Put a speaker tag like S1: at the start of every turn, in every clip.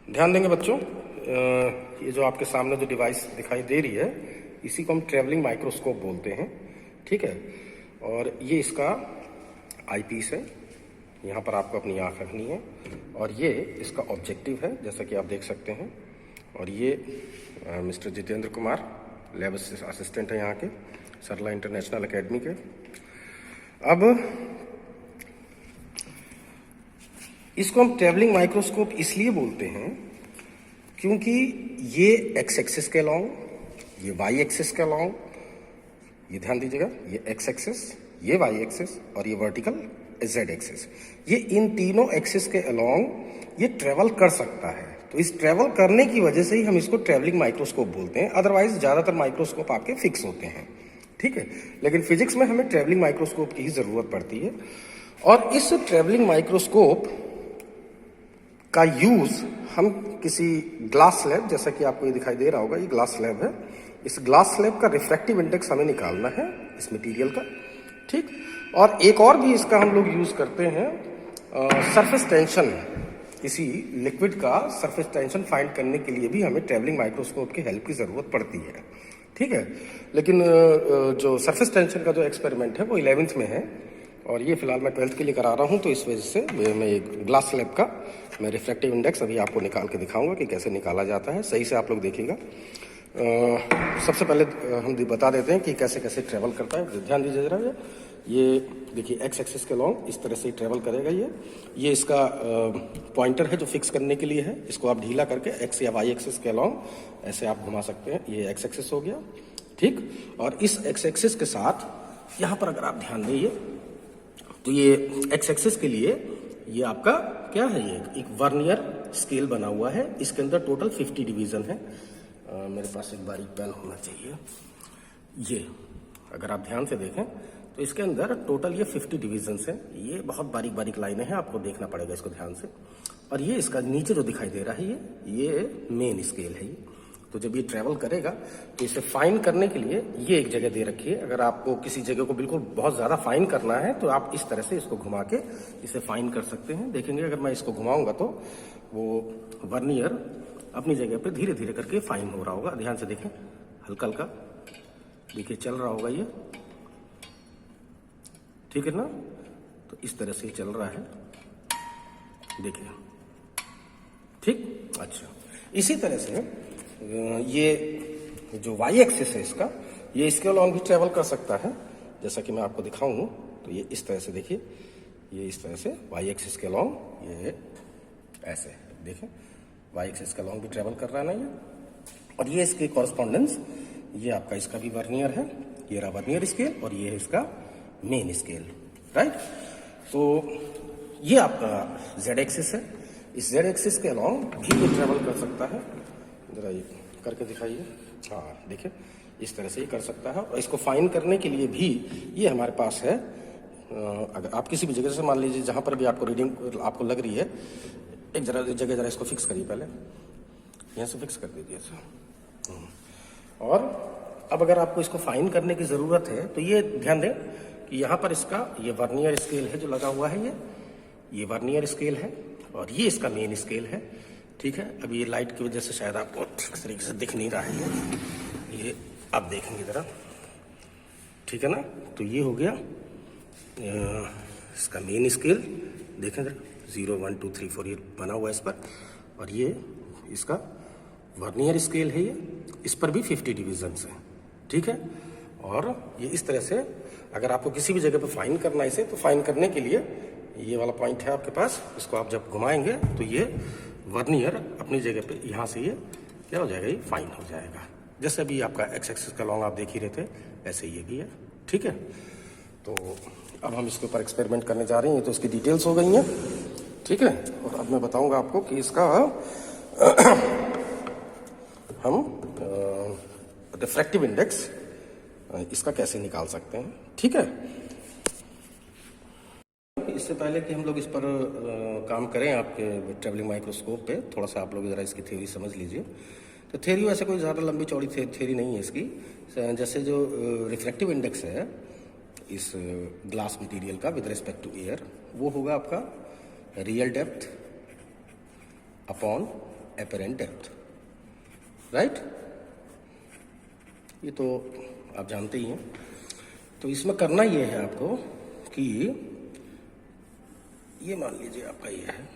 S1: ध्यान देंगे बच्चों, ये जो आपके सामने जो डिवाइस दिखाई दे रही है इसी को हम ट्रेवलिंग माइक्रोस्कोप बोलते हैं। ठीक है, और ये इसका आईपीस है। यहाँ पर आपको अपनी आँख रखनी है और ये इसका ऑब्जेक्टिव है, जैसा कि आप देख सकते हैं। और ये mister Jitendra Kumar lab assistant है यहाँ के सरला इंटरनेशनल एकेडमी के। अब इसको हम ट्रेवलिंग माइक्रोस्कोप इसलिए बोलते हैं क्योंकि ये एक्स एक्सिस के अलॉन्ग, ये वाई एक्सिस के अलॉन्ग, ये ध्यान दीजिएगा, ये एक्स एक्सिस, ये वाई एक्सिस और ये वर्टिकल जेड एक्सिस, ये इन तीनों एक्सिस के अलॉन्ग ये ट्रेवल कर सकता है। तो इस ट्रेवल करने की वजह से ही हम इसको ट्रेवलिंग माइक्रोस्कोप बोलते हैं। अदरवाइज ज़्यादातर माइक्रोस्कोप आपके फिक्स होते हैं, ठीक है, लेकिन फिजिक्स में हमें ट्रेवलिंग माइक्रोस्कोप की ही ज़रूरत पड़ती है। और इस ट्रेवलिंग माइक्रोस्कोप का यूज हम किसी ग्लास स्लैब, जैसा कि आपको ये दिखाई दे रहा होगा, ये ग्लास स्लैब है, इस ग्लास स्लैब का रिफ्रैक्टिव इंडेक्स हमें निकालना है इस मटेरियल का, ठीक। और एक और भी इसका हम लोग यूज करते हैं सरफेस टेंशन, किसी लिक्विड का सरफेस टेंशन फाइंड करने के लिए भी हमें ट्रेवलिंग माइक्रोस्कोप की हेल्प की जरूरत पड़ती है, ठीक है। लेकिन जो सरफेस टेंशन का जो एक्सपेरिमेंट है वो 11th में है और ये फिलहाल मैं 12th के लिए करा रहा हूँ, तो इस वजह से मैं एक ग्लास स्लैब का मैं रिफ्रैक्टिव इंडेक्स अभी आपको निकाल के दिखाऊंगा कि कैसे निकाला जाता है। सही से आप लोग देखिएगा। सबसे पहले हम बता देते हैं कि कैसे कैसे ट्रेवल करता है। ध्यान दीजिए जरा, ये देखिए एक्स एक्सिस के लॉन्ग इस तरह से ही ट्रेवल करेगा। ये इसका पॉइंटर है जो फिक्स करने के लिए है। इसको आप ढीला करके एक्स या वाई एक्सिस के लॉन्ग ऐसे आप घुमा सकते हैं। ये एक्स एक्सिस हो गया, ठीक। और इस एक्स एक्सिस के साथ यहाँ पर अगर आप ध्यान देंगे तो ये एक्स एक्सिस के लिए ये आपका क्या है, ये एक वर्नियर स्केल बना हुआ है। इसके अंदर टोटल 50 डिवीजन है। मेरे पास एक बारीक पेन होना चाहिए। ये अगर आप ध्यान से देखें तो इसके अंदर टोटल ये 50 डिवीजन्स हैं। ये बहुत बारीक बारीक लाइनें हैं, आपको देखना पड़ेगा इसको ध्यान से। और ये इसका नीचे जो दिखाई दे रहा है ये मेन स्केल है। तो जब ये ट्रेवल करेगा तो इसे फाइन करने के लिए ये एक जगह दे रखी है। अगर आपको किसी जगह को बिल्कुल बहुत ज़्यादा फाइन करना है तो आप इस तरह से इसको घुमा के इसे फाइन कर सकते हैं। देखेंगे अगर मैं इसको घुमाऊंगा तो वो वर्नियर अपनी जगह पे धीरे धीरे करके फाइन हो रहा होगा। ध्यान से देखें, हल्का हल्का देखिए चल रहा होगा ये, ठीक है ना। तो इस तरह से चल रहा है, देखिए, ठीक। अच्छा, इसी तरह से ये जो वाई एक्सिस है इसका, ये इसके अलॉन्ग भी ट्रेवल कर सकता है। जैसा कि मैं आपको दिखाऊं तो ये इस तरह से देखिए, ये इस तरह से वाई एक्सिस के अलॉन्ग ये ऐसे देखें, वाई एक्सिस के अलॉन्ग भी ट्रेवल कर रहा है ना ये। और ये इसके कॉरस्पॉन्डेंस, ये आपका इसका भी वर्नियर है, ये रहा वर्नियर स्केल और ये है इसका मेन स्केल, राइट। तो ये आपका जेड एक्सिस है। इस जेड एक्सिस के अलॉन्ग भी ये ट्रेवल कर सकता है। जरा ये करके दिखाइए, हाँ देखिए इस तरह से ये कर सकता है। और इसको फाइन करने के लिए भी ये हमारे पास है। अगर आप किसी भी जगह से, मान लीजिए जहाँ पर भी आपको रीडिंग आपको लग रही है, एक जगह जरा इसको फिक्स करिए, पहले यहाँ से फिक्स कर दीजिए इसे। और अब अगर आपको इसको फाइन करने की ज़रूरत है तो ये ध्यान दें कि यहाँ पर इसका ये वर्नियर स्केल है जो लगा हुआ है, ये वर्नियर स्केल है और ये इसका मेन स्केल है, ठीक है। अभी ये लाइट की वजह से शायद आपको ठीक तरीके से दिख नहीं रहा है ये आप देखेंगे ज़रा, ठीक है ना। तो ये हो गया इसका मेन स्केल, देखें ज़रा 0 1 2 3 4 ये बना हुआ है इस पर। और ये इसका वर्नियर स्केल है, ये इस पर भी 50 डिवीजन्स हैं, ठीक है। और ये इस तरह से अगर आपको किसी भी जगह पर फाइन करना है इसे, तो फाइन करने के लिए ये वाला पॉइंट है आपके पास, इसको आप जब घुमाएंगे तो ये वर्नियर अपनी जगह पे यहाँ से ये क्या हो जाएगा, ये फाइन हो जाएगा। जैसे अभी आपका एक्स एक्सिस का लॉन्ग आप देख ही रहे थे, ऐसे ये भी है, ठीक है। तो अब हम इसके ऊपर एक्सपेरिमेंट करने जा रहे हैं। तो इसकी डिटेल्स हो गई हैं, ठीक है। और अब मैं बताऊंगा आपको कि इसका हम रिफ्रैक्टिव इंडेक्स इसका कैसे निकाल सकते हैं, ठीक है। इससे पहले कि हम लोग इस पर काम करें आपके ट्रेवलिंग माइक्रोस्कोप पे, थोड़ा सा आप लोग ज़रा इसकी थ्योरी समझ लीजिए। तो थ्योरी वैसे कोई ज़्यादा लंबी चौड़ी थ्योरी नहीं है इसकी। जैसे जो रिफ्रैक्टिव इंडेक्स है इस ग्लास मटेरियल का विद रिस्पेक्ट टू एयर, वो होगा आपका real depth upon apparent depth, right. ये तो आप जानते ही हैं। तो इसमें करना ये है आपको कि ये मान लीजिए आपका ये है,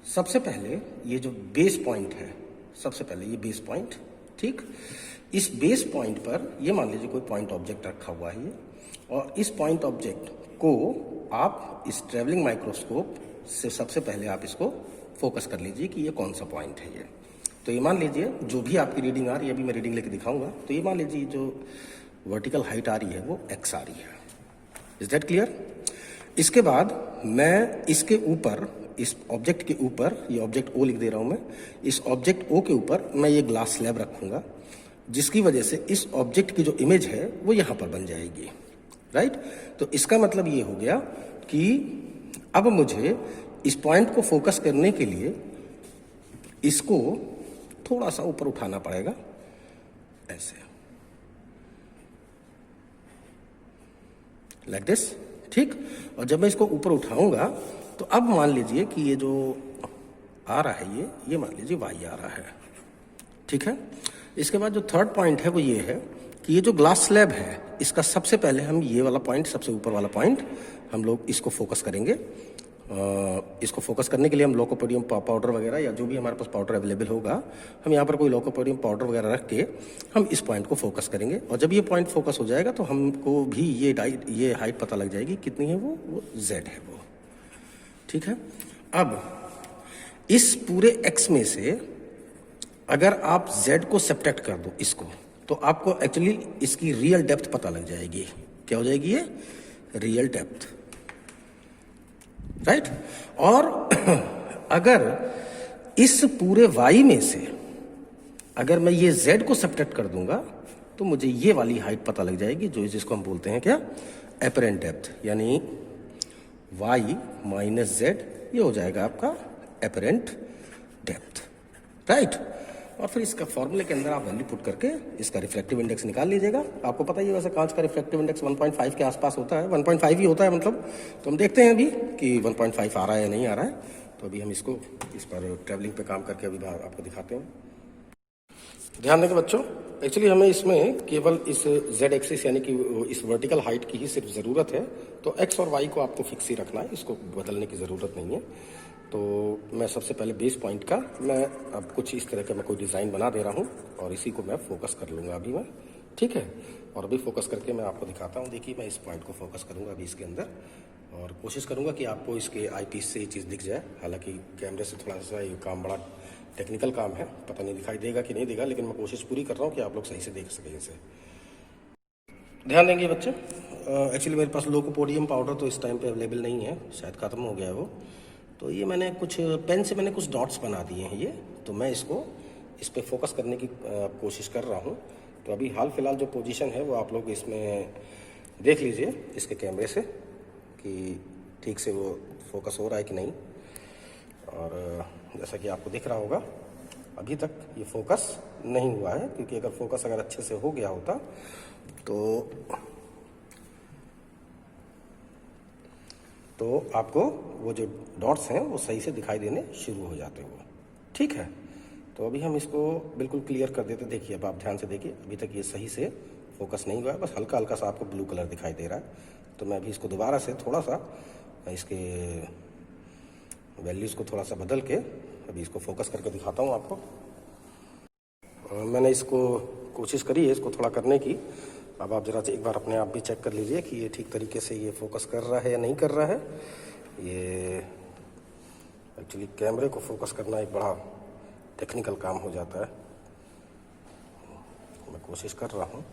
S1: सबसे पहले ये जो बेस पॉइंट है, सबसे पहले ये बेस पॉइंट, ठीक। इस बेस पॉइंट पर ये मान लीजिए कोई पॉइंट ऑब्जेक्ट रखा हुआ है ये, और इस पॉइंट ऑब्जेक्ट को आप इस ट्रैवलिंग माइक्रोस्कोप से सबसे पहले आप इसको फोकस कर लीजिए कि ये कौन सा पॉइंट है ये। तो ये मान लीजिए जो भी आपकी रीडिंग आ रही है, अभी मैं रीडिंग लेके दिखाऊंगा, तो ये मान लीजिए जो वर्टिकल हाइट आ रही है वो x आ रही है। Is that clear? इसके बाद मैं इसके ऊपर, इस ऑब्जेक्ट के ऊपर, ये ऑब्जेक्ट O लिख दे रहा हूं मैं, इस ऑब्जेक्ट O के ऊपर मैं ये ग्लास स्लैब रखूंगा, जिसकी वजह से इस ऑब्जेक्ट की जो इमेज है वो यहां पर बन जाएगी, राइट। तो इसका मतलब ये हो गया कि अब मुझे इस पॉइंट को फोकस करने के लिए इसको थोड़ा सा ऊपर उठाना पड़ेगा, ऐसे, लाइक दिस, ठीक। और जब मैं इसको ऊपर उठाऊंगा तो अब मान लीजिए कि ये जो आ रहा है ये मान लीजिए y आ रहा है, ठीक है। इसके बाद जो थर्ड पॉइंट है वो ये है कि ये जो ग्लास स्लैब है, इसका सबसे पहले हम ये वाला पॉइंट, सबसे ऊपर वाला पॉइंट, हम लोग इसको फोकस करेंगे। इसको फोकस करने के लिए हम लोकोपोडियम पाउडर वगैरह या जो भी हमारे पास पाउडर अवेलेबल होगा, हम यहाँ पर कोई लोकोपोडियम पाउडर वगैरह रख के हम इस पॉइंट को फोकस करेंगे। और जब ये पॉइंट फोकस हो जाएगा तो हमको भी ये हाइट पता लग जाएगी कितनी है, वो z है वो, ठीक है। अब इस पूरे x में से अगर आप z को सब्ट्रैक्ट कर दो इसको, तो आपको एक्चुअली इसकी रियल डेप्थ पता लग जाएगी। क्या हो जाएगी ये? Real depth, right. और अगर इस पूरे y में से अगर मैं ये z को सब्ट्रैक्ट कर दूंगा तो मुझे ये वाली हाइट पता लग जाएगी, जिसको हम बोलते हैं क्या? एपरेंट डेप्थ, यानी y माइनस z, ये हो जाएगा आपका एपरेंट डेप्थ, राइट। और फिर इसका फॉर्मूले के अंदर आप वैल्यू पुट करके इसका रिफ्लेक्टिव इंडेक्स निकाल लीजिएगा। आपको पता ही है वैसे कांच का रिफ्लेक्टिव इंडेक्स 1.5 के आसपास होता है, 1.5 ही होता है मतलब। तो हम देखते हैं अभी कि 1.5 आ रहा है या नहीं आ रहा है। तो अभी हम इस पर ट्रैवलिंग पे काम करके अभी आपको दिखाते हैं। ध्यान देंगे बच्चों, एक्चुअली हमें इसमें केवल इस z एक्सिस यानी कि इस वर्टिकल हाइट की ही सिर्फ ज़रूरत है। तो x और y को आपको फिक्स ही रखना है, इसको बदलने की ज़रूरत नहीं है। तो मैं सबसे पहले बेस पॉइंट का मैं अब कुछ इस तरह का मैं कोई डिज़ाइन बना दे रहा हूँ और इसी को मैं फोकस कर लूँगा अभी मैं, ठीक है। और अभी फोकस करके मैं आपको दिखाता हूँ। देखिए मैं इस पॉइंट को फोकस करूँगा अभी इसके अंदर, और कोशिश करूँगा कि आपको इसके आई पीस से ये चीज़ दिख जाए। हालांकि कैमरे से थोड़ा सा ये काम बड़ा टेक्निकल काम है, पता नहीं दिखाई देगा कि नहीं देगा, लेकिन मैं कोशिश पूरी कर रहा हूँ कि आप लोग सही से देख सकें इसे। ध्यान देंगे बच्चे, एक्चुअली मेरे पास लोकोपोडियम पाउडर तो इस टाइम पे अवेलेबल नहीं है, शायद ख़त्म हो गया है वो। तो ये मैंने कुछ पेन से मैंने कुछ डॉट्स बना दिए हैं ये, तो मैं इसको इस पर फोकस करने की कोशिश कर रहा हूँ। तो अभी हाल फिलहाल जो पोजीशन है वो आप लोग इसमें देख लीजिए इसके कैमरे से कि ठीक से वो फोकस हो रहा है कि नहीं। और जैसा कि आपको दिख रहा होगा अभी तक ये फोकस नहीं हुआ है, क्योंकि अगर फोकस अगर अच्छे से हो गया होता तो आपको वो जो डॉट्स हैं वो सही से दिखाई देने शुरू हो जाते वो, ठीक है। तो अभी हम इसको बिल्कुल क्लियर कर देते। देखिए अब आप ध्यान से देखिए, अभी तक ये सही से फोकस नहीं हुआ है, बस हल्का हल्का सा आपको ब्लू कलर दिखाई दे रहा है। तो मैं अभी इसको दोबारा से थोड़ा सा इसके वैल्यूज़ को थोड़ा सा बदल के अभी इसको फोकस करके दिखाता हूँ आपको। मैंने इसको कोशिश करी है इसको थोड़ा करने की। अब आप जरा एक बार अपने आप भी चेक कर लीजिए कि ये ठीक तरीके से ये फोकस कर रहा है या नहीं कर रहा है। ये एक्चुअली कैमरे को फोकस करना एक बड़ा टेक्निकल काम हो जाता है। मैं कोशिश कर रहा हूँ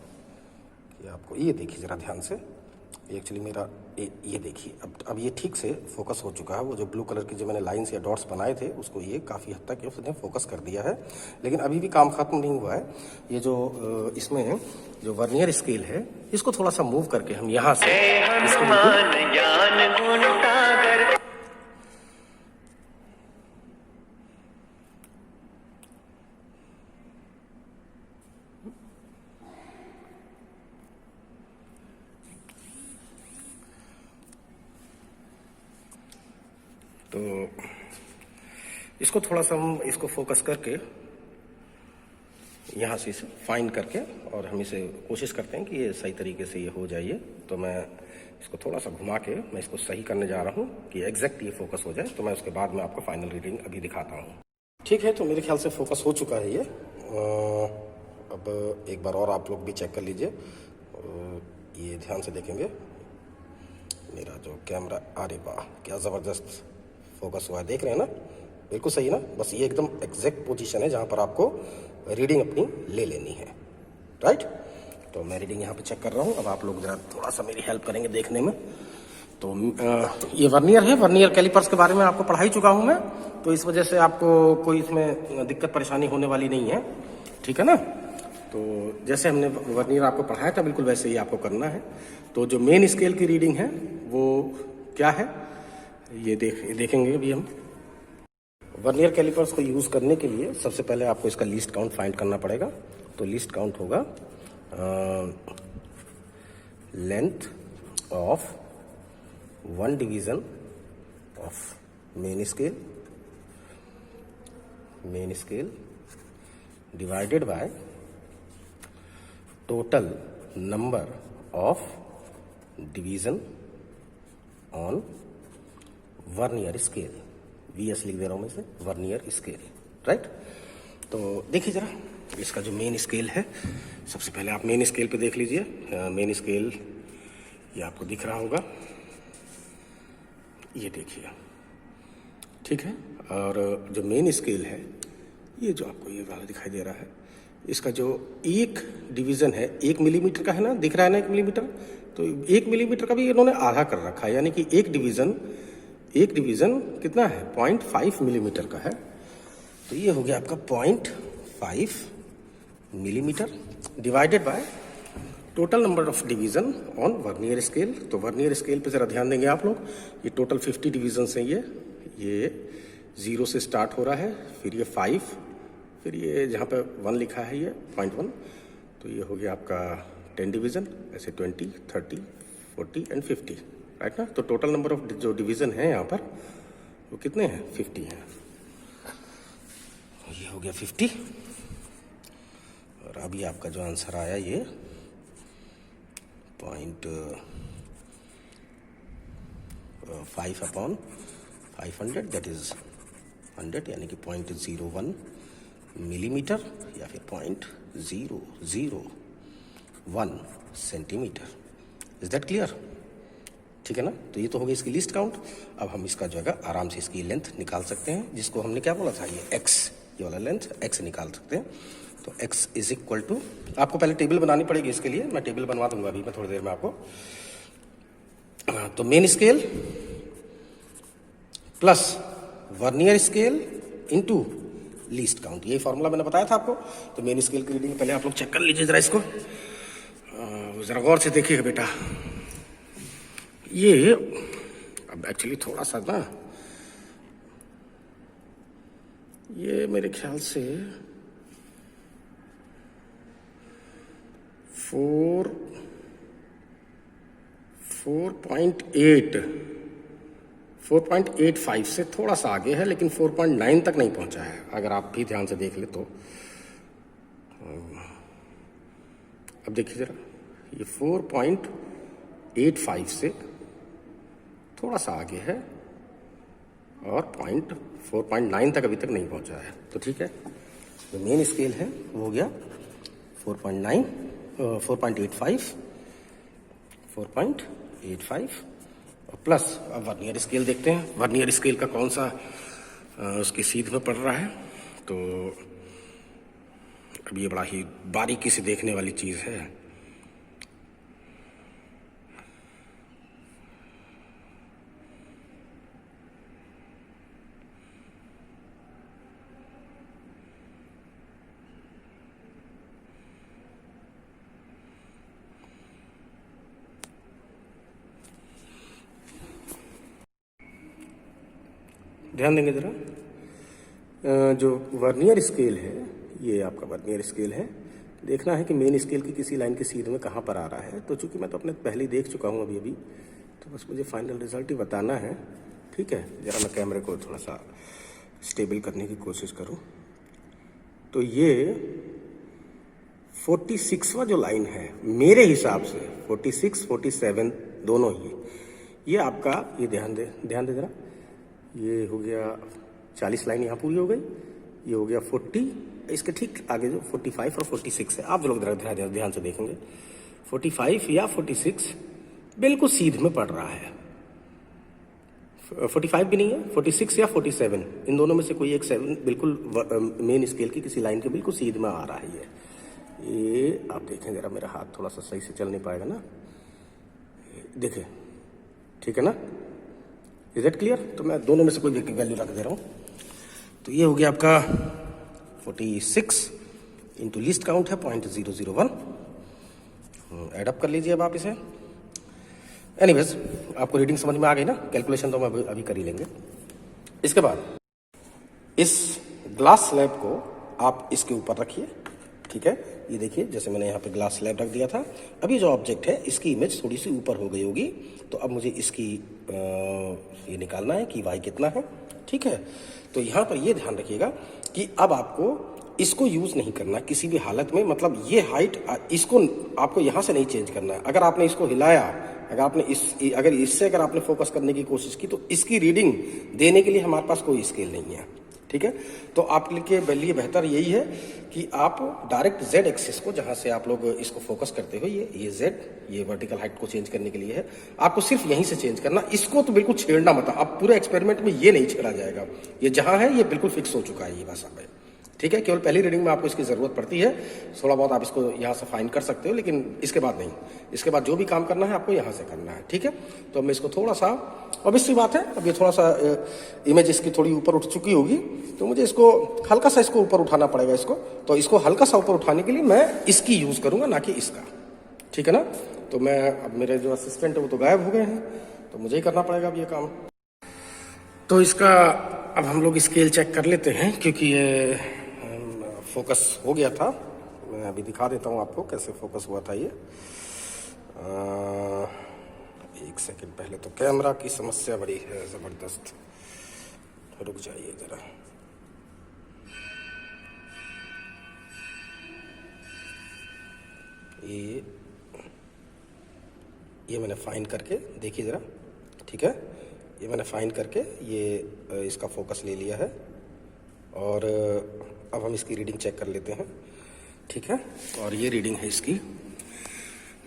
S1: कि आपको ये देखिए ज़रा ध्यान से, एक्चुअली मेरा ये देखिए अब ये ठीक से फोकस हो चुका है। वो जो ब्लू कलर की जो मैंने लाइंस या डॉट्स बनाए थे उसको ये काफ़ी हद तक उसने फोकस कर दिया है, लेकिन अभी भी काम ख़त्म नहीं हुआ है। ये जो इसमें जो वर्नियर स्केल है इसको थोड़ा सा मूव करके हम यहाँ से तो इसको थोड़ा सा हम इसको फोकस करके यहाँ से इसे फाइंड करके और हम इसे कोशिश करते हैं कि ये सही तरीके से ये हो जाइए। तो मैं इसको थोड़ा सा घुमा के मैं इसको सही करने जा रहा हूँ कि एग्जैक्ट ये फोकस हो जाए। तो मैं उसके बाद में आपको फाइनल रीडिंग अभी दिखाता हूँ। ठीक है, तो मेरे ख्याल से फोकस हो चुका है ये। अब एक बार और आप लोग भी चेक कर लीजिए। ये ध्यान से देखेंगे मेरा जो कैमरा, अरे वाह क्या ज़बरदस्त फोकस हुआ है, देख रहे हैं ना, बिल्कुल सही ना। बस ये एकदम एग्जैक्ट पोजीशन है जहाँ पर आपको रीडिंग अपनी ले लेनी है, राइट। तो मैं रीडिंग यहाँ पे चेक कर रहा हूँ। अब आप लोग जरा थोड़ा सा मेरी हेल्प करेंगे देखने में। तो ये वर्नियर है, वर्नियर कैलिपर्स के बारे में आपको पढ़ा ही चुका हूँ मैं, तो इस वजह से आपको कोई इसमें दिक्कत परेशानी होने वाली नहीं है, ठीक है ना। तो जैसे हमने वर्नियर आपको पढ़ाया था बिल्कुल वैसे ही आपको करना है। तो जो मेन स्केल की रीडिंग है वो क्या है ये देखेंगे अभी हम। वर्नियर कैलिपर्स को यूज़ करने के लिए सबसे पहले आपको इसका लीस्ट काउंट फाइंड करना पड़ेगा। तो लीस्ट काउंट होगा length of one division of main scale divided by total number of division on vernier scale. VS लिख दे रहा हूं मैं इसे, वर्नियर स्केल, राइट। तो देखिए जरा इसका जो मेन स्केल है, सबसे पहले आप मेन स्केल पे देख लीजिए। मेन स्केल ये आपको दिख रहा होगा, ये देखिए, ठीक है। और जो मेन स्केल है ये जो आपको ये वाला दिखाई दे रहा है, इसका जो एक डिवीजन है 1 मिलीमीटर का है ना, दिख रहा है ना 1 मिलीमीटर। तो 1 मिलीमीटर का भी इन्होंने आधा कर रखा है, यानी कि एक डिवीजन कितना है 0.5 मिलीमीटर का है। तो ये हो गया आपका 0.5 millimetre divided by total number of division on vernier scale. तो वर्नियर स्केल पे जरा ध्यान देंगे आप लोग। ये टोटल 50 डिवीजन हैं। ये 0 से स्टार्ट हो रहा है, फिर ये 5, फिर ये जहाँ पे 1 लिखा है ये 0.1। तो ये हो गया आपका 10 डिवीजन, ऐसे 20, 30, 40 एंड 50, राइट ना। तो टोटल नंबर ऑफ जो डिवीजन है यहाँ पर वो कितने हैं, 50 हैं। ये हो गया 50। और अभी आपका जो आंसर आया ये 0.5/500, दैट इज 100, यानी कि 0.01 मिलीमीटर या फिर 0.001 सेंटीमीटर। इज दैट क्लियर, ठीक है ना। तो ये तो हो गई इसकी लिस्ट काउंट। अब हम इसका जो है आराम से इसकी लेंथ निकाल सकते हैं, जिसको हमने क्या बोला था, ये x, ये वाला लेंथ x निकाल सकते हैं। तो x इज इक्वल टू, आपको पहले टेबल बनानी पड़ेगी इसके लिए, मैं टेबल बनवा दूंगा अभी मैं थोड़ी देर में आपको। तो main scale plus vernier scale into least count, ये फॉर्मूला मैंने बताया था आपको। तो मेन स्केल की रीडिंग पहले आप लोग चेक कर लीजिए जरा इसको, जरा गौर से देखिएगा बेटा। ये अब एक्चुअली थोड़ा सा ना, ये मेरे ख्याल से 4.85 से थोड़ा सा आगे है, लेकिन 4.9 तक नहीं पहुंचा है, अगर आप भी ध्यान से देख ले तो। अब देखिए जरा, ये 4.85 से थोड़ा सा आगे है और 4.9 तक अभी तक नहीं पहुंचा है। तो ठीक है, जो मेन स्केल है वो हो गया 4.85 और प्लस अब वर्नियर स्केल देखते हैं, वर्नियर स्केल का कौन सा उसकी सीध में पड़ रहा है। तो अब ये बड़ा ही बारीकी से देखने वाली चीज़ है। ध्यान देंगे जरा, जो वर्नियर स्केल है ये आपका वर्नियर स्केल है। देखना है कि मेन स्केल की किसी लाइन की सीध में कहाँ पर आ रहा है। तो चूंकि मैं तो अपने पहले ही देख चुका हूँ अभी, तो बस मुझे फाइनल रिजल्ट ही बताना है, ठीक है। जरा मैं कैमरे को थोड़ा सा स्टेबल करने की कोशिश करूं तो ये 46वां जो लाइन है मेरे हिसाब से 46, 47 दोनों ही, ये आपका, ये ध्यान दे जरा, ये हो गया 40 लाइन यहाँ पूरी हो गई, ये हो गया 40, इसके ठीक आगे जो 45 और 46 है, आप लोग ध्यान से देखेंगे 45 या 46 बिल्कुल सीध में पड़ रहा है, 45 भी नहीं है, 46 या 47 इन दोनों में से कोई एक 7 बिल्कुल मेन स्केल की किसी लाइन के बिल्कुल सीध में आ रहा है। ये आप देखें जरा, मेरा हाथ थोड़ा सा सही से चल नहीं पाएगा ना, देखें, ठीक है ना, इज इट क्लियर? तो मैं दोनों में से कोई वैल्यू रख दे रहा हूँ। तो ये हो गया आपका 46 इंटू लीस्ट काउंट है 0.001, एडअप कर लीजिए अब आप इसे। एनीवेज, आपको रीडिंग समझ में आ गई ना, कैलकुलेशन तो हम अभी कर ही लेंगे। इसके बाद इस ग्लास स्लैब को आप इसके ऊपर रखिए, ठीक है, ये देखिए जैसे मैंने यहाँ पे ग्लास स्लैब रख दिया था। अभी जो ऑब्जेक्ट है इसकी इमेज थोड़ी सी ऊपर हो गई होगी, तो अब मुझे इसकी ये निकालना है कि y कितना है, ठीक है। तो यहाँ पर ये ध्यान रखिएगा कि अब आपको इसको यूज नहीं करना किसी भी हालत में, मतलब ये हाइट इसको आपको यहाँ से नहीं चेंज करना है। अगर आपने इसको हिलाया, अगर इससे अगर आपने फोकस करने की कोशिश की, तो इसकी रीडिंग देने के लिए हमारे पास कोई स्केल नहीं है, ठीक है। तो आपके लिए बेहतर यही है कि आप डायरेक्ट z एक्सिस को, जहां से आप लोग इसको फोकस करते हो, ये z, ये वर्टिकल हाइट को चेंज करने के लिए है, आपको सिर्फ यहीं से चेंज करना, इसको तो बिल्कुल छेड़ना मत। अब पूरे एक्सपेरिमेंट में ये नहीं छेड़ा जाएगा, ये जहां है ये बिल्कुल फिक्स हो चुका है ये भाषा में, ठीक है। केवल पहली रीडिंग में आपको इसकी जरूरत पड़ती है, थोड़ा बहुत आप इसको यहाँ से फाइन कर सकते हो, लेकिन इसके बाद नहीं, इसके बाद जो भी काम करना है आपको यहाँ से करना है, ठीक है। तो मैं इसको थोड़ा सा, ऑब्वियस सी बात है, अब ये थोड़ा सा इमेज इसकी थोड़ी ऊपर उठ चुकी होगी, तो मुझे इसको हल्का सा इसको ऊपर उठाना पड़ेगा इसको। तो इसको हल्का सा ऊपर उठाने के लिए मैं इसकी यूज करूंगा, ना कि इसका, ठीक है ना। तो मैं, अब मेरे जो असिस्टेंट है वो तो गायब हो गए हैं, तो मुझे ही करना पड़ेगा अब ये काम। तो इसका अब हम लोग स्केल चेक कर लेते हैं, क्योंकि ये फोकस हो गया था। मैं अभी दिखा देता हूँ आपको कैसे फोकस हुआ था ये। एक सेकंड, पहले तो कैमरा की समस्या बड़ी है ज़बरदस्त, रुक जाइए ज़रा। ये मैंने फाइन करके, देखिए ज़रा, ठीक है, ये मैंने फाइन करके ये इसका फोकस ले लिया है, और अब हम इसकी रीडिंग चेक कर लेते हैं, ठीक है। और ये रीडिंग है इसकी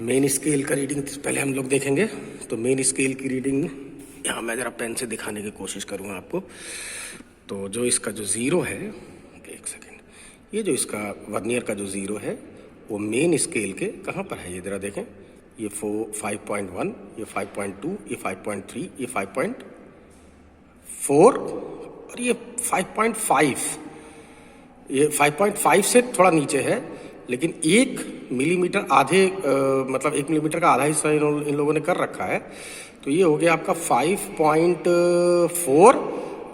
S1: मेन स्केल का रीडिंग पहले हम लोग देखेंगे। तो मेन स्केल की रीडिंग यहाँ मैं ज़रा पेन से दिखाने की कोशिश करूँगा आपको। तो जो इसका जो ज़ीरो है, एक सेकेंड, ये जो इसका वर्नियर का जो ज़ीरो है वो मेन स्केल के कहाँ पर है, ये ज़रा देखें, ये 5.1, ये 5.2, ये 5.3, ये 5.4 और ये 5.5। ये 5.5 से थोड़ा नीचे है, लेकिन 1 मिलीमीटर आधे, मतलब 1 मिलीमीटर का आधा हिस्सा इन लोगों ने कर रखा है। तो ये हो गया आपका 5.4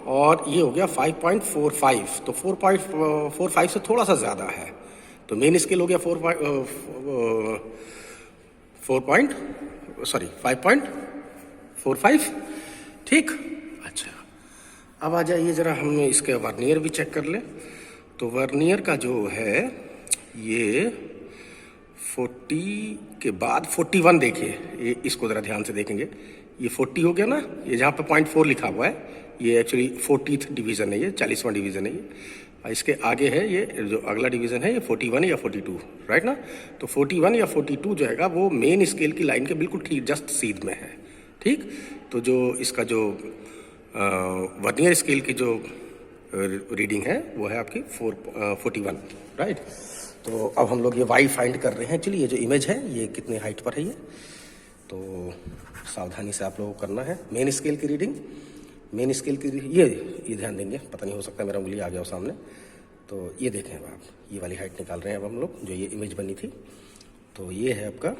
S1: और ये हो गया 5.45। तो 4.45 से थोड़ा सा ज़्यादा है। तो मेन स्केल हो गया 5.45, ठीक। अच्छा, अब आ जाइए ज़रा हम इसके वर्नियर भी चेक कर लें। तो वर्नियर का जो है ये 40 के बाद 41, देखिए ये, इसको ज़रा ध्यान से देखेंगे, ये 40 हो गया ना, ये जहाँ पे 0.4 लिखा हुआ है ये एक्चुअली 40th डिवीज़न है, ये 40वां डिवीज़न है ये। इसके आगे है ये जो अगला डिवीज़न है ये 41 या 42, राइट ना। तो 41 या 42 जो है वो मेन स्केल की लाइन के बिल्कुल ठीक जस्ट सीध में है, ठीक। तो जो इसका जो वर्नियर स्केल की जो रीडिंग है वो है आपकी 41, राइट। तो अब हम लोग ये वाई फाइंड कर रहे हैं। एक्चुअली ये जो इमेज है ये कितने हाइट पर है ये, तो सावधानी से आप लोगों को करना है। मेन स्केल की रीडिंग, मेन स्केल की ये ध्यान देंगे, पता नहीं हो सकता मेरा उंगली आ गया हो सामने। तो ये देखें अब आप, ये वाली हाइट निकाल रहे हैं अब हम लोग, जो ये इमेज बनी थी। तो ये है आपका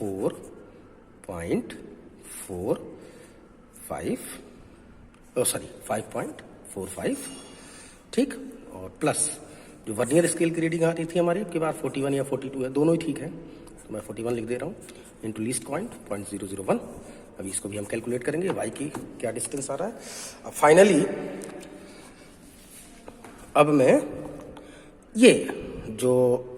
S1: 5.45, ठीक। और प्लस जो वर्नियर स्केल की रीडिंग आती थी हमारी आपके पास 41 या 42 है, दोनों ही ठीक है। तो मैं 41 लिख दे रहा हूँ, इंटू लीस्ट पॉइंट 0.001। अभी इसको भी हम कैलकुलेट करेंगे, वाई की क्या डिस्टेंस आ रहा है। अब फाइनली अब मैं ये जो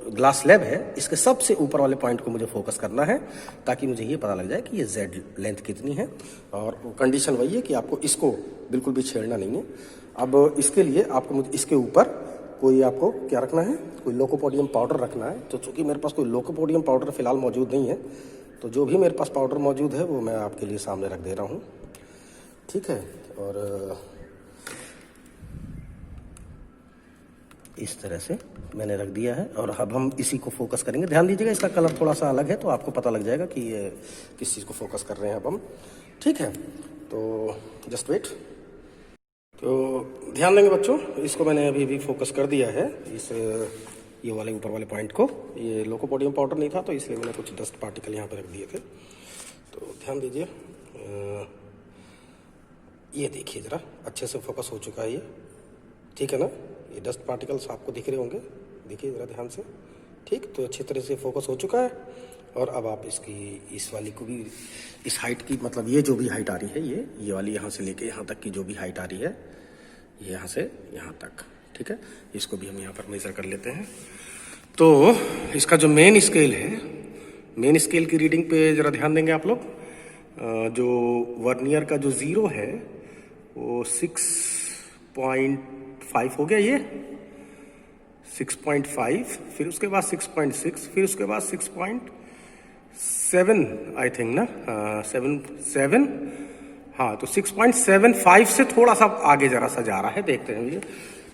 S1: ग्लास स्लैब है इसके सबसे ऊपर वाले पॉइंट को मुझे फोकस करना है, ताकि मुझे ये पता लग जाए कि ये जेड लेंथ कितनी है। और कंडीशन वही है कि आपको इसको बिल्कुल भी छेड़ना नहीं है। अब इसके लिए आपको मुझे इसके ऊपर कोई आपको क्या रखना है, कोई लोकोपोडियम पाउडर रखना है। तो चूंकि मेरे पास कोई लोकोपोडियम पाउडर फिलहाल मौजूद नहीं है, तो जो भी मेरे पास पाउडर मौजूद है वो मैं आपके लिए सामने रख दे रहा हूँ, ठीक है। और इस तरह से मैंने रख दिया है और अब हम इसी को फोकस करेंगे। ध्यान दीजिएगा इसका कलर थोड़ा सा अलग है, तो आपको पता लग जाएगा कि ये किस चीज़ को फोकस कर रहे हैं अब हम, ठीक है। तो जस्ट वेट। तो ध्यान देंगे बच्चों, इसको मैंने अभी भी फोकस कर दिया है, इस ये वाले ऊपर वाले पॉइंट को। ये लोकोपोडियम पाउडर नहीं था तो इसलिए मैंने कुछ डस्ट पार्टिकल यहाँ पर रख दिए थे। तो ध्यान दीजिए, ये देखिए ज़रा अच्छे से फोकस हो चुका है ये, ठीक है ना। ये डस्ट पार्टिकल्स आपको दिख रहे होंगे, देखिए ज़रा ध्यान से, ठीक। तो अच्छी तरह से फोकस हो चुका है। और अब आप इसकी इस वाली को भी, इस हाइट की, मतलब ये जो भी हाइट आ रही है, ये वाली यहाँ से लेके यहाँ तक की जो भी हाइट आ रही है, ये यहाँ से यहाँ तक, ठीक है, इसको भी हम यहाँ पर मेजर कर लेते हैं। तो इसका जो मेन स्केल है, मेन स्केल की रीडिंग पे ज़रा ध्यान देंगे आप लोग। जो वर्नियर का जो 0 है वो 6.5 हो गया, ये 6.5, फिर उसके बाद 6.6, फिर उसके बाद 6.7 आई थिंक ना, 7, हाँ। तो 6.75 से थोड़ा सा आगे जरा सा जा रहा है, देखते हैं ये।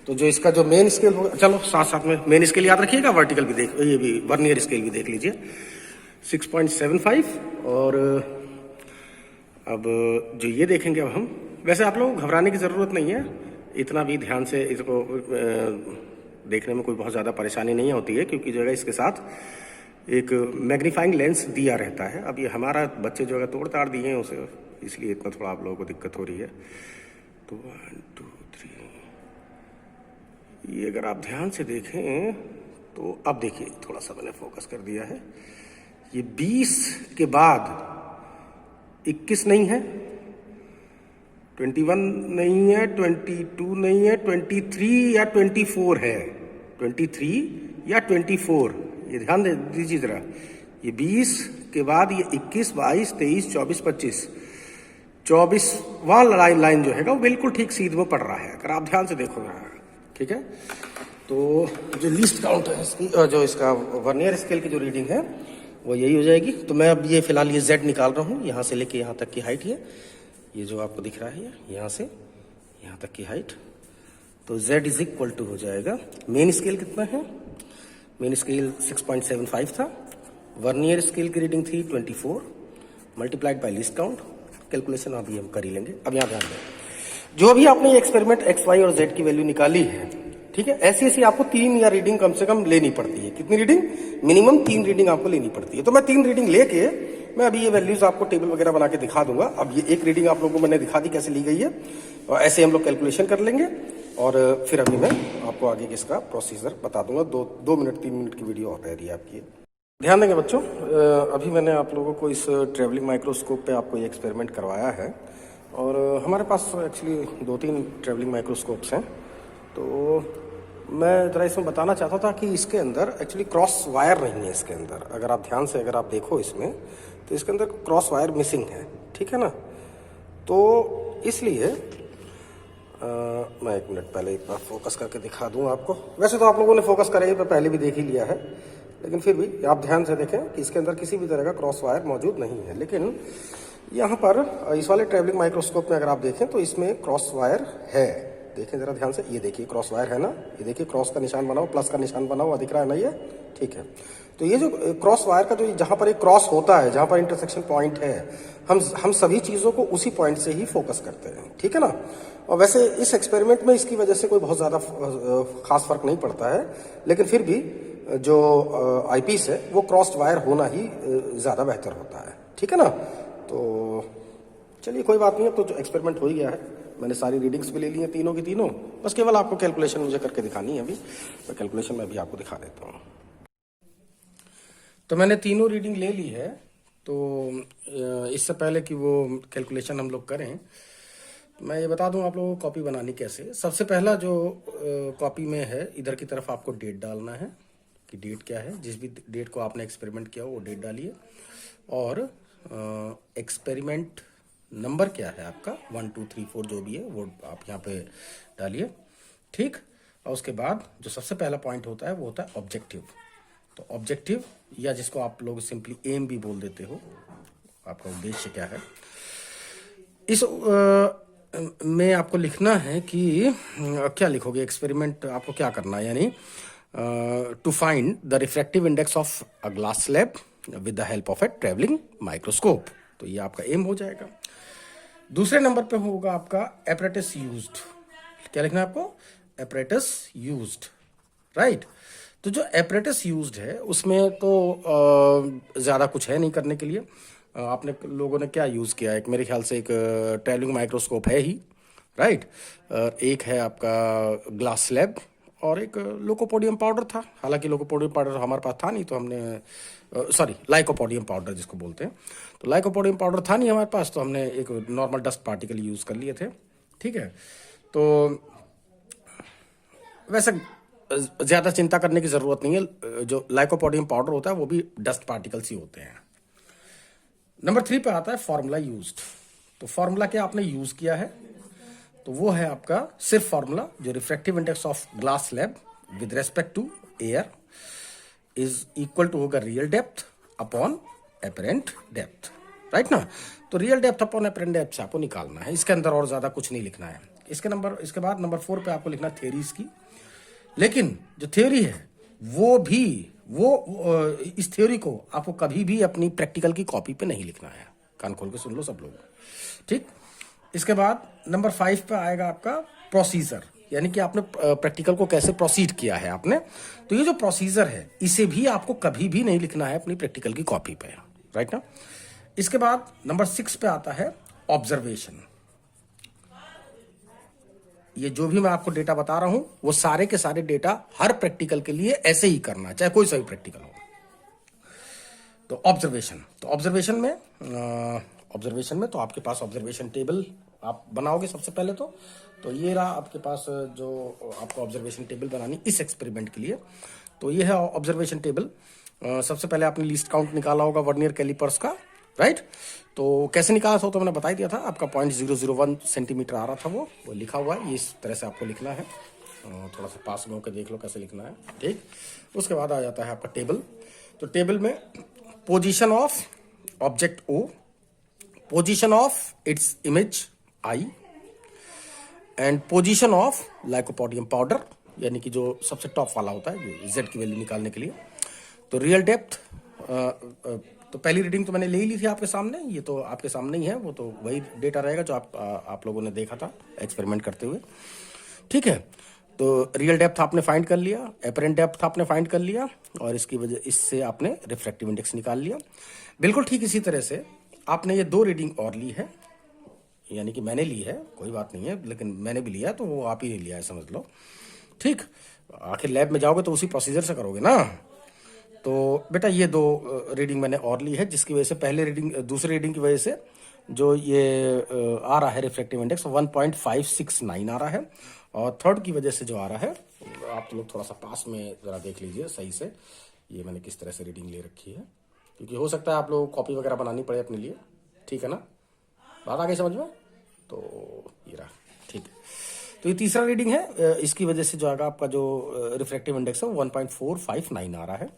S1: तो जो इसका जो मेन स्केल होगा, चलो साथ साथ में मेन स्केल याद रखिएगा, वर्टिकल भी देख, ये भी वर्नियर स्केल भी देख लीजिए, 6.75। और अब जो ये देखेंगे अब हम, वैसे आप लोग घबराने की ज़रूरत नहीं है, इतना भी ध्यान से इसको देखने में कोई बहुत ज़्यादा परेशानी नहीं होती है, क्योंकि जो है इसके साथ एक मैग्नीफाइंग लेंस दिया रहता है। अब ये हमारा बच्चे जो है तोड़ ताड़ दिए हैं उसे, इसलिए इतना थोड़ा आप लोगों को दिक्कत हो रही है। तो 1 2 3, ये अगर आप ध्यान से देखें तो अब देखिए थोड़ा सा मैंने फोकस कर दिया है। ये 20 के बाद 21 नहीं है, 21 नहीं है, 22 नहीं है, 23 या 24 है, 23 या 24, ये ध्यान दे दीजिए जरा। ये 20 के बाद ये 21, 22, 23, 24, 25, 24वां लाइन जो है वो बिल्कुल ठीक सीध में पड़ रहा है, अगर आप ध्यान से देखो रहा, ठीक है। तो जो लीस्ट काउंट है इसकी, जो इसका वर्नियर स्केल की जो रीडिंग है वो यही हो जाएगी। तो मैं अब ये फिलहाल ये Z निकाल रहा हूँ, यहाँ से लेके यहाँ तक की हाइट है, ये जो आपको दिख रहा है, यहाँ से यहाँ तक की हाइट। तो Z इज इक्वल टू हो जाएगा, मेन स्केल कितना है, मेन स्केल 6.75 था, वर्नियर स्केल की रीडिंग थी 24 multiplied by least count. Calculation अभी हम कर ही लेंगे। अब यहाँ ध्यान दें, जो भी आपने ये एक्सपेरिमेंट X, Y और Z की वैल्यू निकाली है, ठीक है, ऐसी ऐसी आपको 3 या रीडिंग कम से कम लेनी पड़ती है। कितनी रीडिंग? मिनिमम 3 रीडिंग आपको लेनी पड़ती है। तो मैं 3 रीडिंग लेके मैं अभी ये वैल्यूज आपको टेबल वगैरह बना के दिखा दूंगा। अब ये एक रीडिंग आप लोगों को मैंने दिखा दी कैसे ली गई है, और ऐसे हम लोग कैलकुलेशन कर लेंगे और फिर अभी मैं आपको आगे इसका प्रोसीजर बता दूंगा। 2 मिनट 3 मिनट की वीडियो और रह रही है आपकी। ध्यान देंगे बच्चों, अभी मैंने आप लोगों को इस ट्रेवलिंग माइक्रोस्कोप पे आपको ये एक्सपेरिमेंट करवाया है, और हमारे पास एक्चुअली 2-3 ट्रेवलिंग माइक्रोस्कोप्स हैं। तो मैं ज़रा इसमें बताना चाहता था कि इसके अंदर एक्चुअली क्रॉस वायर नहीं है। इसके अंदर अगर आप ध्यान से अगर आप देखो इसमें, तो इसके अंदर क्रॉस वायर मिसिंग है, ठीक है ना। तो इसलिए मैं 1 मिनट पहले एक बार फोकस करके दिखा दूँ आपको। वैसे तो आप लोगों ने फोकस करे पे पहले भी देख ही लिया है, लेकिन फिर भी आप ध्यान से देखें कि इसके अंदर किसी भी तरह का क्रॉस वायर मौजूद नहीं है। लेकिन यहाँ पर इस वाले ट्रेवलिंग माइक्रोस्कोप में अगर आप देखें तो इसमें क्रॉस वायर है। देखें जरा ध्यान से, ये देखिए क्रॉस वायर है ना, ये देखिए क्रॉस का निशान बना हुआ, प्लस का निशान बना हुआ दिख रहा है ना, ये ठीक है। तो ये जो क्रॉस वायर का जो जहाँ पर एक क्रॉस होता है, जहाँ पर इंटरसेक्शन पॉइंट है, हम सभी चीज़ों को उसी पॉइंट से ही फोकस करते हैं, ठीक है ना। और वैसे इस एक्सपेरिमेंट में इसकी वजह से कोई बहुत ज़्यादा खास फर्क नहीं पड़ता है, लेकिन फिर भी जो आईपीस है वो क्रॉस्ड वायर होना ही ज़्यादा बेहतर होता है, ठीक है ना। तो चलिए कोई बात नहीं, अब तो जो एक्सपेरिमेंट हो ही गया है, मैंने सारी रीडिंग्स भी ले ली हैं तीनों की तीनों, बस केवल आपको कैलकुलेशन मुझे करके दिखानी है। अभी तो कैलकुलेशन मैं भी आपको दिखा देता हूँ। तो मैंने तीनों रीडिंग ले ली है। तो इससे पहले कि वो कैलकुलेशन हम लोग करें, मैं ये बता दूं आप लोगों को कॉपी बनानी कैसे। सबसे पहला जो कॉपी में है, इधर की तरफ आपको डेट डालना है कि डेट क्या है। जिस भी डेट को आपने एक्सपेरिमेंट किया वो डेट डालिए, और एक्सपेरिमेंट नंबर क्या है आपका 1 2 3 4 जो भी है वो आप यहाँ पे डालिए, ठीक। और उसके बाद जो सबसे पहला पॉइंट होता है वो होता है ऑब्जेक्टिव। तो ऑब्जेक्टिव, या जिसको आप लोग सिंपली एम भी बोल देते हो, आपका उद्देश्य क्या है। इस में आपको लिखना है कि क्या लिखोगे, एक्सपेरिमेंट आपको क्या करना है, यानी to find the refractive index of a glass slab with the help of a travelling microscope. तो ये आपका एम हो जाएगा। दूसरे नंबर पे होगा आपका एपरेटस यूज्ड। क्या लिखना है आपको, एपरेटस यूज्ड, राइट। तो जो एपरेटस यूज्ड है उसमें तो ज़्यादा कुछ है नहीं करने के लिए। आपने लोगों ने क्या यूज़ किया है, मेरे ख्याल से एक ट्रैवलिंग माइक्रोस्कोप है ही, राइट। एक है आपका ग्लास स्लैब, और एक लोकोपोडियम पाउडर था। हालांकि लोकोपोडियम पाउडर हमारे पास था नहीं, तो हमने सॉरी लाइकोपोडियम पाउडर जिसको बोलते हैं, तो लाइकोपोडियम पाउडर था नहीं हमारे पास, तो हमने एक नॉर्मल डस्ट पार्टिकल यूज़ कर लिए थे, ठीक है। तो वैसे ज़्यादा चिंता करने की ज़रूरत नहीं है, जो लाइकोपोडियम पाउडर होता है वो भी डस्ट पार्टिकल्स ही होते हैं। नंबर 3 पे आता है फॉर्मूला यूज्ड। तो फॉर्मूला क्या आपने यूज़ किया है, तो वो है आपका सिर्फ फॉर्मूला, जो refractive index of glass slab with respect to air is equal to होगा real depth upon apparent depth, right ना। तो real depth upon apparent depth से आपको निकालना है, इसके अंदर और ज्यादा कुछ नहीं लिखना है। इसके बाद नंबर 4 पे आपको लिखना थ्योरीज की। लेकिन जो थ्योरी है वो इस थ्योरी को आपको कभी भी अपनी प्रैक्टिकल की कॉपी पे नहीं लिखना है। कान खोल के सुन लो सब लोग, ठीक। इसके बाद नंबर 5 पे आएगा आपका प्रोसीजर, यानी कि आपने प्रैक्टिकल को कैसे प्रोसीड किया है आपने। तो ये जो प्रोसीजर है इसे भी आपको कभी भी नहीं लिखना है अपनी प्रैक्टिकल की कॉपी पे, राइट ना। इसके बाद नंबर 6 पे आता है ऑब्जर्वेशन। ये जो भी मैं आपको डेटा बता रहा हूं वो सारे के सारे डेटा हर प्रैक्टिकल के लिए ऐसे ही करना, चाहे कोई सा भी प्रैक्टिकल हो। तो ऑब्जर्वेशन में तो आपके पास ऑब्जर्वेशन टेबल आप बनाओगे सबसे पहले। तो ये रहा आपके पास जो आपको ऑब्जर्वेशन टेबल बनानी इस एक्सपेरिमेंट के लिए। तो ये है ऑब्जर्वेशन टेबल। सबसे पहले आपने लीस्ट काउंट निकाला होगा वर्नियर कैलिपर्स का, राइट। तो कैसे निकाला था तो मैंने बता ही दिया था, आपका 0.001 सेंटीमीटर आ रहा था, वो लिखा हुआ है। ये इस तरह से आपको लिखना है, थोड़ा सा पास में होकर देख लो कैसे लिखना है, ठीक। उसके बाद आ जाता है आपका टेबल। तो टेबल में position of object O, position of its image I, and position of lycopodium powder, यानी कि जो सबसे टॉप वाला होता है, जो जेड की वैल्यू निकालने के लिए। तो रियल डेप्थ, तो पहली रीडिंग तो मैंने ले ही ली थी आपके सामने, ये तो आपके सामने ही है, वो तो वही डेटा रहेगा जो आप लोगों ने देखा था एक्सपेरिमेंट करते हुए, ठीक है। तो रियल डेप्थ आपने फाइंड कर लिया, एपरेंट डेप्थ आपने फाइंड कर लिया, और इससे आपने रिफ्रैक्टिव इंडेक्स निकाल लिया। बिल्कुल ठीक इसी तरह से आपने ये 2 रीडिंग और ली है, यानी कि मैंने ली है, कोई बात नहीं है, लेकिन मैंने भी लिया है तो वो आप ही ने लिया है, समझ लो, ठीक। आखिर लैब में जाओगे तो उसी प्रोसीजर से करोगे ना। तो बेटा ये 2 रीडिंग मैंने और ली है, जिसकी वजह से दूसरी रीडिंग की वजह से जो ये आ रहा है रिफ्रैक्टिव इंडेक्स 1.569 आ रहा है, और थर्ड की वजह से जो आ रहा है, आप लोग थोड़ा सा पास में जरा देख लीजिए सही से, ये मैंने किस तरह से रीडिंग ले रखी है, क्योंकि हो सकता है आप लोग कॉपी वगैरह बनानी पड़े अपने लिए, ठीक है ना। बात आ गई समझ में। तो ये रहा, ठीक है। तो ये तीसरा रीडिंग है, इसकी वजह से जो आएगा आपका जो रिफ्रैक्टिव इंडेक्स है 1.459 आ रहा है।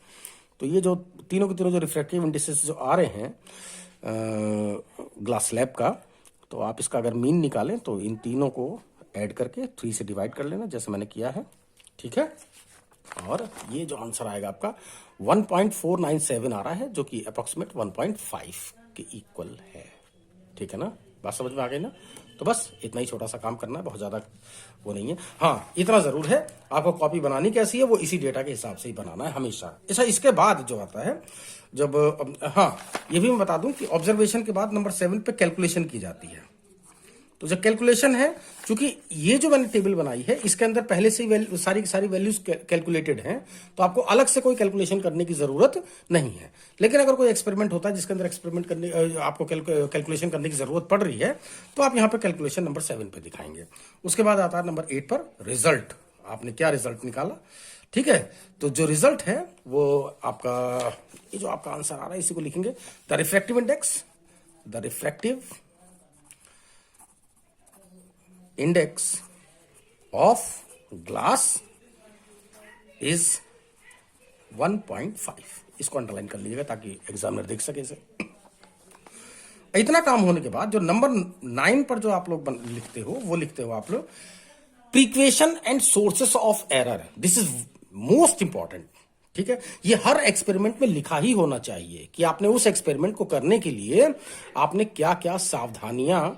S1: तो ये जो तीनों के तीनों जो रिफ्रैक्टिव इंडेक्सेस जो आ रहे हैं ग्लास स्लैब का, तो आप इसका अगर मीन निकालें तो इन तीनों को ऐड करके 3 से डिवाइड कर लेना, जैसे मैंने किया है, ठीक है। और ये जो आंसर आएगा आपका 1.497 आ रहा है, जो कि अप्रोक्सीमेट 1.5 के इक्वल है, ठीक है ना। बात समझ में आ गई ना। तो बस इतना ही छोटा सा काम करना है, बहुत ज़्यादा वो नहीं है। हाँ, इतना ज़रूर है, आपको कॉपी बनानी कैसी है वो इसी डेटा के हिसाब से ही बनाना है हमेशा। ऐसा इसके बाद जो आता है जब, हाँ ये भी मैं बता दूं कि ऑब्जर्वेशन के बाद नंबर 7 पे कैलकुलेशन की जाती है। तो तो जो कैलकुलेशन है, क्योंकि ये जो मैंने टेबल बनाई है इसके अंदर पहले से ही सारी की सारी वैल्यूज कैलकुलेटेड हैं, तो आपको अलग से कोई कैलकुलेशन करने की जरूरत नहीं है। लेकिन अगर कोई एक्सपेरिमेंट होता है जिसके अंदर एक्सपेरिमेंट करने आपको कैलकुलेशन करने की जरूरत पड़ रही है, तो आप यहाँ पे कैलकुलेशन नंबर 7 पे दिखाएंगे। उसके बाद आता है नंबर 8 पर रिजल्ट। आपने क्या रिजल्ट निकाला, ठीक है। तो जो रिजल्ट है वो आपका, ये जो आपका आंसर आ रहा है इसी को लिखेंगे, the refractive index, the refractive index of glass is 1.5। इसको अंडरलाइन कर लीजिएगा ताकि एग्जामिनर देख सके इसे। इतना काम होने के बाद जो नंबर 9 पर जो आप लोग लिखते हो वो लिखते हो आप लोग precaution and sources of error. This is most important, ठीक है। ये हर एक्सपेरिमेंट में लिखा ही होना चाहिए कि आपने उस एक्सपेरिमेंट को करने के लिए आपने क्या क्या सावधानियां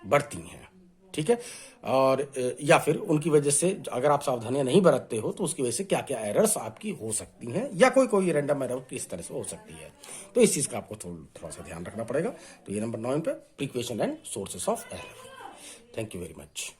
S1: बरती हैं, ठीक है। और या फिर उनकी वजह से अगर आप सावधानियां नहीं बरतते हो तो उसकी वजह से क्या क्या एरर्स आपकी हो सकती हैं, या कोई रैंडम एरर किस तरह से हो सकती है। तो इस चीज का आपको थोड़ा सा ध्यान रखना पड़ेगा। तो ये नंबर 9 पे precaution and sources of error. Thank you very much.